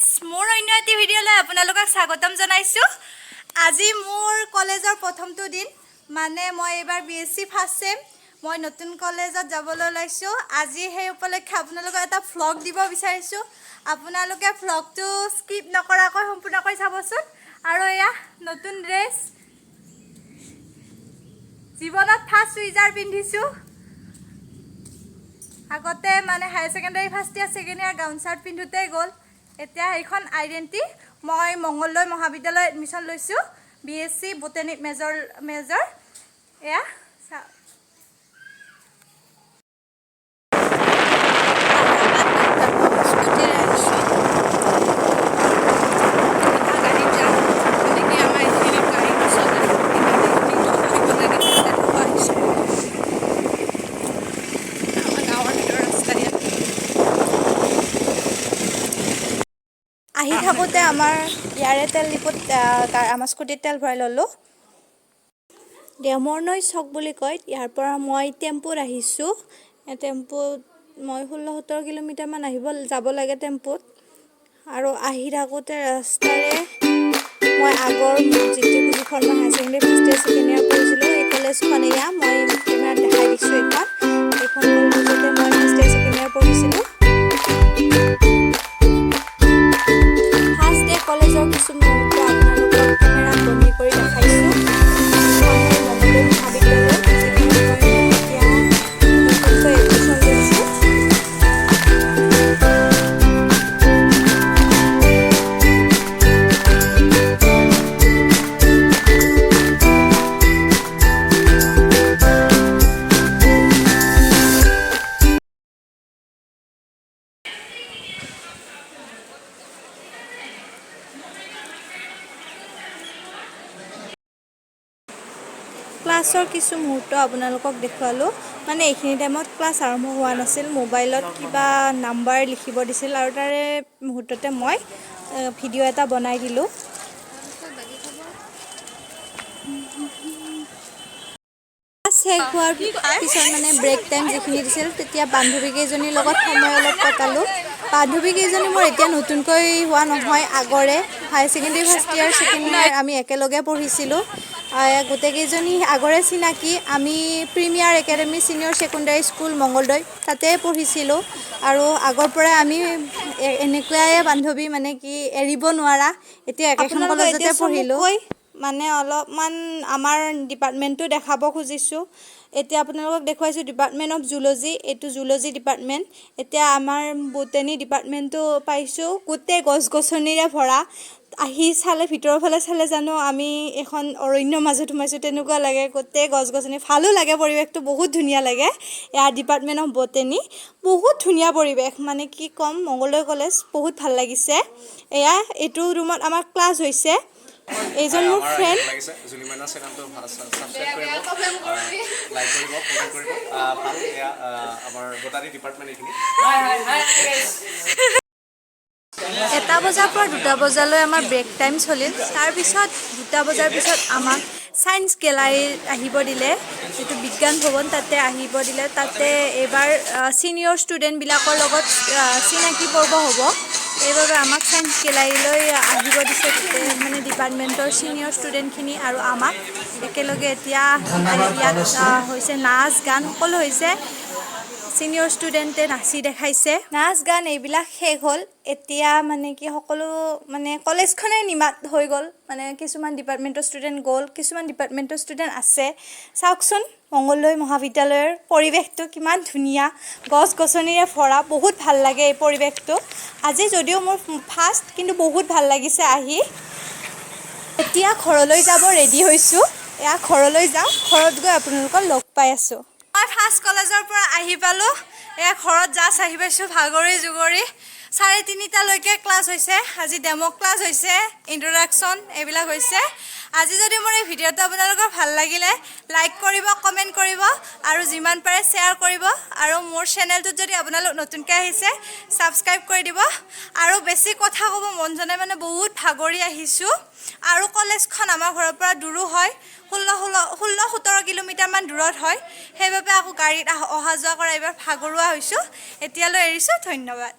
Friends मोर अन्य eighty भिडिओলৈ আপোনালোকক স্বাগতম জনাইছো। আজি মোৰ কলেজৰ প্ৰথমটো দিন, মানে মই এবাৰ বিএসসি ফাৰ্স্ট সেম মই নতুন কলেজত যাবলৈ লাইছো। আজি সেই উপলক্ষে আপোনালোকক এটা ভ্লগ দিব বিচাৰিছো। আপোনালোকে ভ্লগটো স্কিপ নকৰাকৈ সম্পূৰ্ণকৈ চাবচোন। আৰু এয়া নতুন ড্ৰেছ, জীৱনত ফাৰ্স্ট চুইজাৰ পিন্ধিছো। আগতে মানে হায়াৰ সেকেন্ডাৰী ফাৰ্স্ট ইয়াৰ সেকেন্ড ইয়াৰ গাউন শাৰ্ট পিন্ধুতে গ'ল। এতিয়া এইখন আইডেন্টি মই মঙ্গলদৈ মহাবিদ্যালয় এডমিশন লৈছো, বিএসসি বটানী মেজৰ এয়া আহি থাকোতে আমাৰ ইয়াৰে তেল ডিপোত আমাৰ স্কুটিত তেল ভৰাই ললো। দেমৰনৈ চক বুলি কয়। ইয়াৰ পৰা মই টেম্পুত আহিছো। টেম্পুত মই 16-17 কিলোমিটাৰ মান যাব লাগে টেম্পুত। আৰু আহি থাকোতে ৰাস্তাৰে মই আগৰ যিখন মই হায়াৰ সেকেন্ডাৰী ফাৰ্স্ট ইয়াৰ সেকেন্ড ইয়াৰ পঢ়িছিলো এই কলেজখন এয়া মই কেমেৰাত দেখাই দিছো। এইখন কলেজতে মই ফাৰ্স্ট ইয়াৰ সেকেন্ড ইয়াৰ পঢ়িছিলো। কলেজৰ কিছু মুহূৰ্ত আপোনালোকক কেমেৰাত বন্দী কৰি দেখাইছো। মঙ্গলদৈ মহাবিদ্যালয় ক্লাছৰ কিছু মুহূৰ্ত আপোনালোকক দেখুৱালো। মানে এইখিনি টাইমত ক্লাছ আৰম্ভ হোৱা নাছিল, মোবাইলত কিবা নাম্বাৰ লিখিব দিছিল আৰু তাৰে মুহূৰ্ততে মই ভিডিঅ' এটা বনাই দিলোঁ। শেষ হোৱাৰ পিছত মানে ব্ৰেক টাইম যিখিনি দিছিল তেতিয়া বান্ধৱীকেইজনীৰ লগত সময় অলপ কটালোঁ। বান্ধৱীকেইজনী মোৰ এতিয়া নতুনকৈ হোৱা নহয়, আগৰে হায়াৰ সেকেন্ডাৰী ফাৰ্স্ট ইয়াৰ সেকেন্ড ইয়াৰ আমি একেলগে পঢ়িছিলোঁ। গোটেইকেইজনী আগৰে চিনাকি। আমি premier academy senior secondary school Mangaldai তাতে পঢ়িছিলোঁ। আৰু আগৰ পৰাই আমি এনেকুৱাই বান্ধৱী, মানে কি এৰিব নোৱাৰা। এতিয়া একেখন কলেজতে পঢ়িলোঁ। মানে অলপমান আমাৰ ডিপাৰ্টমেণ্টটো দেখাব খুজিছোঁ। এতিয়া আপোনালোকক দেখুৱাইছোঁ ডিপাৰ্টমেণ্ট অফ জুলজি। এইটো জুলজি ডিপাৰ্টমেণ্ট। এতিয়া আমাৰ বটানী ডিপাৰ্টমেণ্টটো পাইছোঁ, গোটেই গছ গছনিৰে ভৰা। আহি চালে ভিতৰৰ ফালে চালে জানো আমি এখন অৰণ্যৰ মাজত সোমাইছোঁ তেনেকুৱা লাগে। গোটেই গছ গছনি, ভালো লাগে, পৰিৱেশটো বহুত ধুনীয়া লাগে। ইয়াৰ ডিপাৰ্টমেণ্ট অফ বটানী বহুত ধুনীয়া পৰিৱেশ, মানে কি ক'ম। মঙ্গলদৈ কলেজ বহুত ভাল লাগিছে। এয়া এইটো ৰুমত আমাৰ ক্লাছ হৈছে। এইজন মোৰ ফ্ৰেণ্ড। এটা বজাৰ পৰা 2টা বজালৈ আমাৰ ব্ৰেক টাইম চলিল। তাৰপিছত 2টা বজাৰ পিছত আমাক ছায়েন্স গেলাৰীত আহিব দিলে, যিটো বিজ্ঞান ভৱন, তাতে আহিব দিলে। তাতে এইবাৰ ছিনিয়ৰ ষ্টুডেণ্টবিলাকৰ লগত চিনাকি পৰ্ব হ'ব। এইবাবে আমাক ছায়েন্স গেলাৰীলৈ আহিব দিছে, মানে ডিপাৰ্টমেণ্টৰ ছিনিয়ৰ ষ্টুডেণ্টখিনি আৰু আমাক একেলগে। এতিয়া ইয়াত হৈছে নাচ গান সকলো হৈছে। ছিনিয়ৰ ষ্টুডেণ্টে নাচি দেখাইছে, নাচ গান এইবিলাক শেষ হ'ল। এতিয়া মানে কি সকলো মানে কলেজখনেই নিমাত হৈ গ'ল। মানে কিছুমান ডিপাৰ্টমেণ্টৰ ষ্টুডেণ্ট গ'ল, কিছুমান ডিপাৰ্টমেণ্টৰ ষ্টুডেণ্ট আছে। চাওকচোন মঙ্গলদৈ মহাবিদ্যালয়ৰ পৰিৱেশটো কিমান ধুনীয়া, গছ গছনিৰে ভৰা। বহুত ভাল লাগে এই পৰিৱেশটো। আজি যদিও মোৰ ফাৰ্ষ্ট, কিন্তু বহুত ভাল লাগিছে আহি। এতিয়া ঘৰলৈ যাব ৰেডি হৈছোঁ। এয়া ঘৰলৈ যাওঁ, ঘৰত গৈ আপোনালোকক লগ পাই আছোঁ। মই ফাৰ্ষ্ট কলেজৰ পৰা আহি পালোঁ। এয়া ঘৰত জাষ্ট আহি পাইছোঁ, ভাগৰি জুগৰি। 3:30লৈকে ক্লাছ হৈছে। আজি ডেমো ক্লাছ হৈছে, ইন্ট্ৰডাকশ্যন এইবিলাক হৈছে। আজি যদি মোৰ এই ভিডিঅ'টো আপোনালোকৰ ভাল লাগিলে লাইক কৰিব, কমেণ্ট কৰিব আৰু যিমান পাৰে শ্বেয়াৰ কৰিব। আৰু মোৰ চেনেলটোত যদি আপোনালোক নতুনকৈ আহিছে ছাবস্ক্ৰাইব কৰি দিব। আৰু বেছি কথা ক'ব মন যোৱা নাই, মানে বহুত ভাগৰি আহিছোঁ। আৰু কলেজখন আমাৰ ঘৰৰ পৰা দূৰো হয়, 16-17 কিলোমিটাৰমান দূৰত হয়। সেইবাবে আকৌ গাড়ীত অহা যোৱা কৰা এইবাৰ ভাগৰুৱা হৈছোঁ। এতিয়ালৈ এৰিছোঁ, ধন্যবাদ।